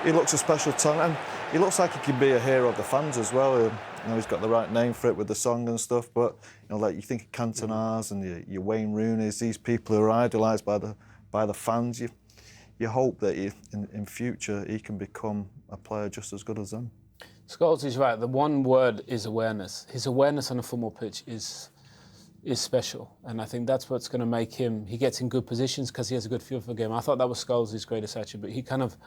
he looks a special talent, and he looks like he can be a hero of the fans as well. You know, he's got the right name for it with the song and stuff. But you know, like you think of Cantona's and your Wayne Rooney's, these people who are idolised by the fans. You hope that in future he can become a player just as good as them. Scholes is right. The one word is awareness. His awareness on a football pitch is special, and I think that's what's going to make him. He gets in good positions because he has a good feel for the game. I thought that was Scholes' greatest attribute. He kind of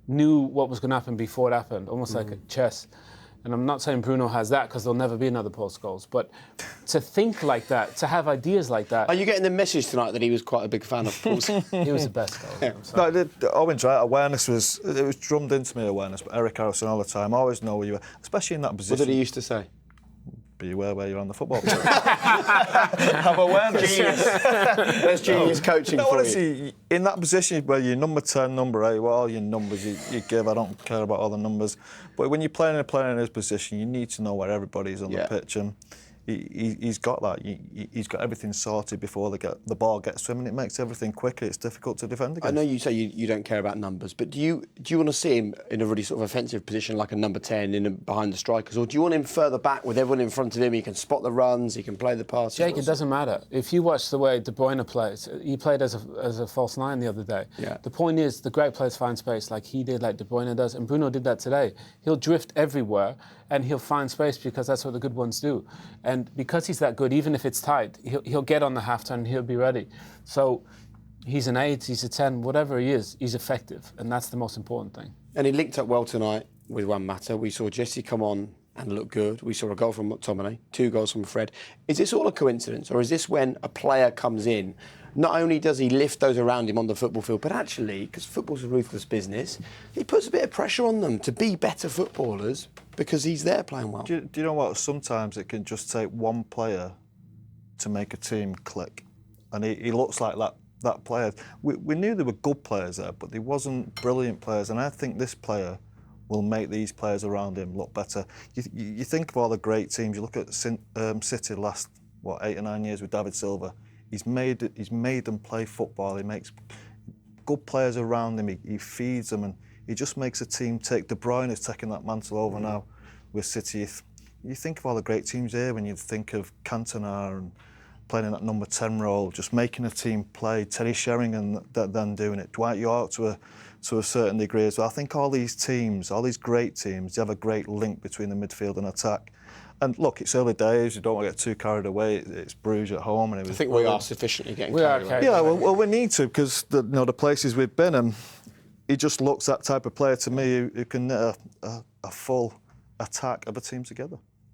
knew what was going to happen before it happened, almost like a chess. And I'm not saying Bruno has that, because there'll never be another Paul Scholes, but to think like that, to have ideas like that. Are you getting the message tonight that he was quite a big fan of Paul's? He was the best goal. No, Owen's right. Awareness was drummed into me. Awareness, but Eric Harrison all the time. I always know where you are, especially in that position. What did he used to say? Be aware where you're on the football pitch. Have awareness. Genius. That's genius coaching for honestly, you. In that position where you're number 10, number 8, well, all your numbers you give, I don't care about all the numbers. But when you're playing a player in his position, you need to know where everybody's on the pitch. And he's got that. He's got everything sorted before the ball gets to him, and it makes everything quicker. It's difficult to defend against. I know you say you don't care about numbers, but do you want to see him in a really sort of offensive position like a number 10 behind the strikers, or do you want him further back with everyone in front of him? He can spot the runs, he can play the passes. Jake, it doesn't matter. If you watch the way De Bruyne plays, he played as a false nine the other day. Yeah. The point is, the great players find space like he did, like De Bruyne does, and Bruno did that today. He'll drift everywhere and he'll find space because that's what the good ones do. And because he's that good, even if it's tight, he'll get on the half-turn and he'll be ready. So he's an 8, he's a 10, whatever he is, he's effective, and that's the most important thing. And he linked up well tonight with Juan Mata. We saw Jesse come on and look good. We saw a goal from McTominay, 2 goals from Fred. Is this all a coincidence, or is this when a player comes in, not only does he lift those around him on the football field, but actually, because football's a ruthless business, he puts a bit of pressure on them to be better footballers because he's there playing well? Do you know what? Sometimes it can just take one player to make a team click. And he looks like that player. We knew there were good players there, but there wasn't brilliant players. And I think this player will make these players around him look better. You think of all the great teams. You look at City last, 8 or 9 years with David Silva. He's made them play football. He makes good players around him. He feeds them, and he just makes a team take. De Bruyne is taking that mantle over now with City. You think of all the great teams here when you think of Cantona and playing in that number 10 role, just making a team play. Terry Sheringham then doing it. Dwight York to a certain degree as well. I think all these teams, all these great teams, they have a great link between the midfield and attack. And look, it's early days. You don't want to get too carried away. It's Bruges at home, and I think we are sufficiently getting carried away. Yeah, well, we need to, because the places we've been, and he just looks that type of player to me who can knit a full attack of a team together.